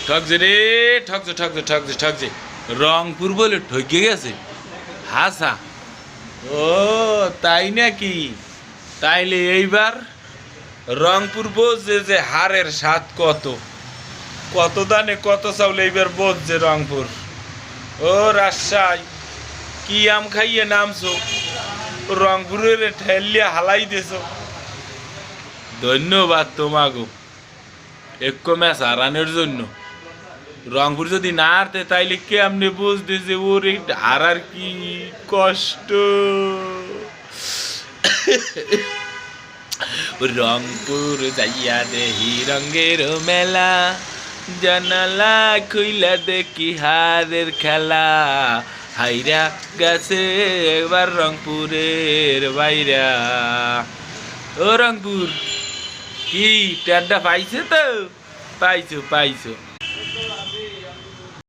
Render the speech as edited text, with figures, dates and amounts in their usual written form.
ঠকছে রে, ঠকছে। রংপুর বলে ঠকে গেছে। হাসা। ও তাই নাকি? তাইলে এইবার রংপুর বোঝে যে হারের স্বাদ কত। কত দানে কত চাউল এইবার বোঝছে রংপুর। ও রাজশাহী, কি আম খাইয়ে নামছো, রংপুরের ঠেলিয়া হালাই দিছ। ধন্যবাদ তোমাগো এক ম্যাচ হারানোর জন্য। রংপুর যদি না হারতে তাইলে কেমনে বুঝতে যে ওর হারার কি কষ্ট। রংপুর যাইয়া দেহি রঙের মেলা, জানালা খুইলা দেখি হারের খেলা। হাইরা গেছে এবার রংপুরের বাইরা। ও রংপুর, কি টেড্ডা পাইছে তো? পাইছো।